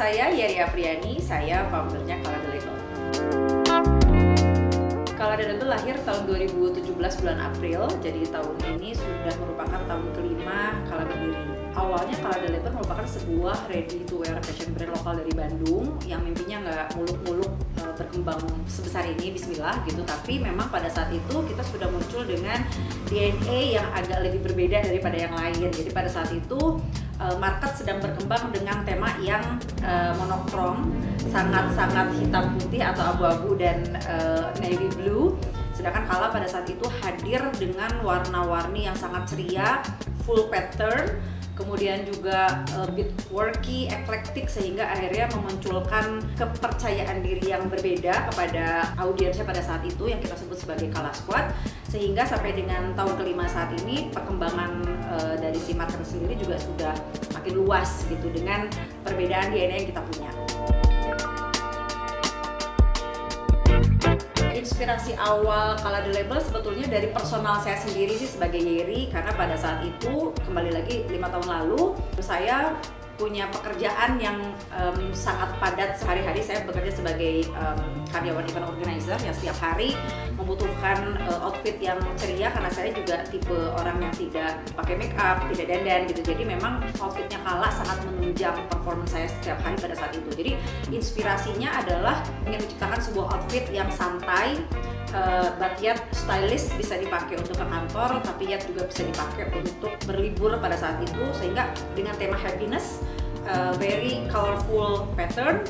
saya Yeri Apriani, saya foundernya Kala The Label. Kala The Label lahir tahun 2017 bulan April, jadi tahun ini sudah merupakan tahun kelima Kala berdiri. Awalnya Kala The Label merupakan sebuah ready to wear fashion brand lokal dari Bandung yang mimpinya nggak muluk-muluk berkembang sebesar ini, bismillah gitu. Tapi memang pada saat itu kita sudah muncul dengan DNA yang agak lebih berbeda daripada yang lain. Jadi pada saat itu market sedang berkembang dengan tema yang monokrom, sangat-sangat hitam putih atau abu-abu dan navy blue. Sedangkan Kala pada saat itu hadir dengan warna-warni yang sangat ceria, full pattern, kemudian juga bit quirky, eclectic, sehingga akhirnya memunculkan kepercayaan diri yang berbeda kepada audiensnya pada saat itu yang kita sebut sebagai Kala Squad. Sehingga sampai dengan tahun kelima saat ini perkembangan dari si market sendiri juga sudah makin luas gitu dengan perbedaan DNA yang kita punya. Inspirasi awal Kala The Label sebetulnya dari personal saya sendiri sih sebagai Yeri, karena pada saat itu kembali lagi 5 tahun lalu saya punya pekerjaan yang sangat padat. Sehari-hari saya bekerja sebagai karyawan event organizer yang setiap hari membutuhkan outfit yang ceria karena saya juga tipe orang yang tidak pakai make up, tidak dandan gitu. Jadi memang outfitnya Kala sangat menunjang performance saya setiap hari pada saat itu. Jadi inspirasinya adalah ingin menciptakan sebuah outfit yang santai, but yet stylish, bisa dipakai untuk ke kantor, tapi yet juga bisa dipakai untuk berlibur pada saat itu, sehingga dengan tema happiness, very colorful pattern,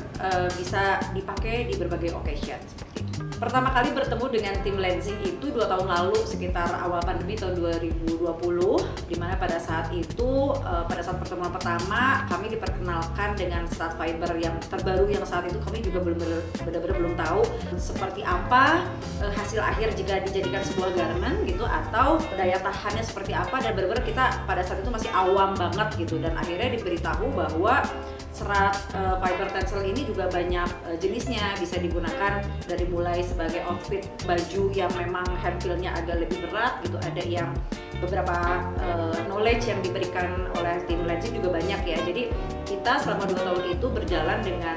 bisa dipakai di berbagai occasion seperti itu. Pertama kali bertemu dengan tim Lenzing itu 2 tahun lalu, sekitar awal pandemi tahun 2020, dimana pada saat itu, pada saat pertemuan pertama kami diperkenalkan dengan serat fiber yang terbaru yang saat itu kami juga benar-benar belum tahu seperti apa hasil akhir jika dijadikan sebuah garment gitu, atau daya tahannya seperti apa, dan benar-benar kita pada saat itu masih awam banget gitu. Dan akhirnya diberitahu bahwa serat fiber tencel ini juga banyak jenisnya, bisa digunakan dari mulai sebagai outfit baju yang memang hand feel-nya agak lebih berat gitu, ada yang beberapa knowledge yang diberikan oleh tim Lenzing juga banyak ya. Jadi kita selama 2 tahun itu berjalan dengan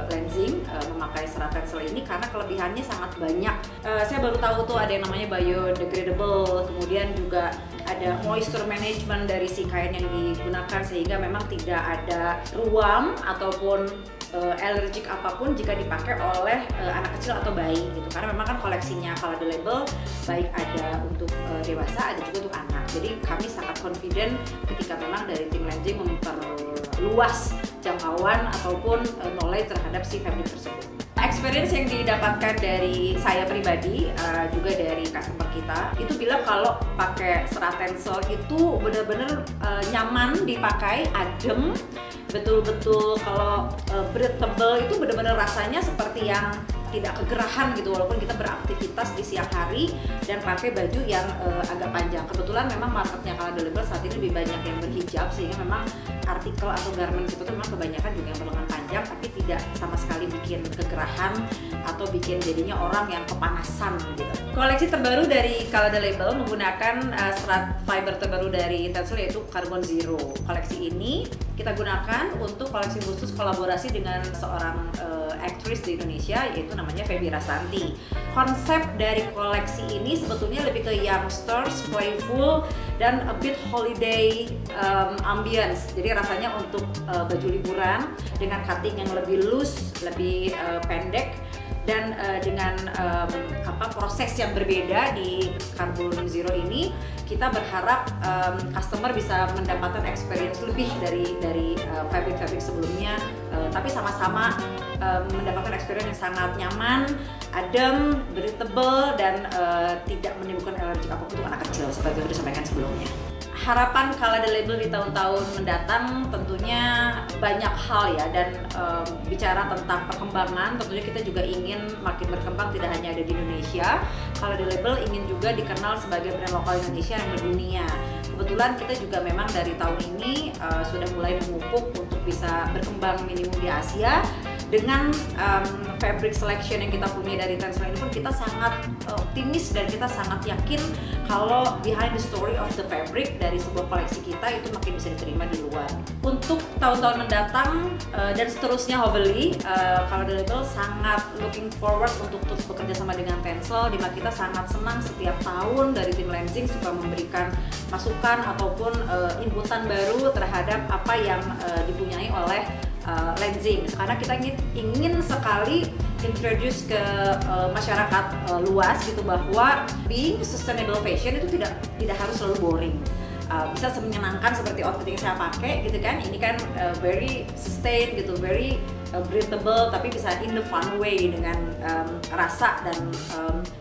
Lenzing memakai serat tencel ini karena kelebihannya sangat banyak. Saya baru tahu tuh ada yang namanya biodegradable, kemudian juga ada moisture management dari si kain yang digunakan, sehingga memang tidak ada ruam ataupun allergic apapun jika dipakai oleh anak kecil atau bayi gitu. Karena memang kan koleksinya Kala The Label baik ada untuk dewasa, ada juga untuk anak. Jadi kami sangat confident ketika memang dari tim Lenzing memperluas jangkauan ataupun knowledge terhadap si fabric tersebut. Experience yang didapatkan dari saya pribadi, juga dari customer kita, itu bilang kalau pakai serat tencel itu benar-benar nyaman dipakai, adem, betul-betul kalau breathable itu benar-benar rasanya seperti yang tidak kegerahan gitu, walaupun kita beraktivitas di siang hari dan pakai baju yang agak panjang. Kebetulan memang marketnya Kala The Label saat ini lebih banyak yang berhijab, sehingga memang artikel atau garment itu memang kebanyakan juga yang berlengan panjang, tapi tidak sama sekali bikin kegerahan atau bikin jadinya orang yang kepanasan gitu. Koleksi terbaru dari Kala The Label menggunakan serat fiber terbaru dari tencel, yaitu Carbon Zero. Koleksi ini kita gunakan untuk koleksi khusus kolaborasi dengan seorang aktris di Indonesia, yaitu namanya Feby Rastanti. Konsep dari koleksi ini sebetulnya lebih ke youngsters, playful, dan a bit holiday ambience. Jadi rasanya untuk baju liburan dengan cutting yang lebih loose, lebih pendek, dan dengan proses yang berbeda di Carbon Zero ini, kita berharap customer bisa mendapatkan experience lebih dari fabric-fabric sebelumnya, tapi sama-sama mendapatkan experience yang sangat nyaman, adem, breathable, dan tidak menimbulkan allergi apapun untuk anak kecil seperti yang disampaikan sebelumnya. Harapan Kala The Label di tahun-tahun mendatang tentunya banyak hal ya, dan bicara tentang perkembangan, tentunya kita juga ingin makin berkembang, tidak hanya ada di Indonesia. Kala The Label ingin juga dikenal sebagai brand lokal Indonesia yang mendunia. Kebetulan kita juga memang dari tahun ini sudah mulai memupuk untuk bisa berkembang minimum di Asia, dengan fabric selection yang kita punya dari Tencel ini pun kita sangat optimis dan kita sangat yakin kalau behind the story of the fabric dari sebuah koleksi kita itu makin bisa diterima di luar. Untuk tahun-tahun mendatang dan seterusnya hopefully kalau The Label sangat looking forward untuk terus bekerja sama dengan Tencel, di mana kita sangat senang setiap tahun dari tim Lenzing suka memberikan masukan ataupun inputan baru terhadap apa yang dipunyai oleh Lenzing. Karena kita ingin sekali introduce ke masyarakat luas gitu bahwa being sustainable fashion itu tidak harus selalu boring. Bisa menyenangkan seperti outfit yang saya pakai gitu kan, ini kan very sustain gitu, very breathable, tapi bisa in the fun way dengan rasa dan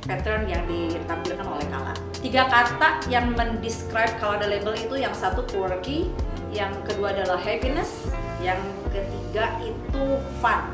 pattern yang ditampilkan oleh Kala. 3 kata yang mendescribe Kala The Label itu, yang satu quirky, yang kedua adalah happiness, yang ketiga itu fun.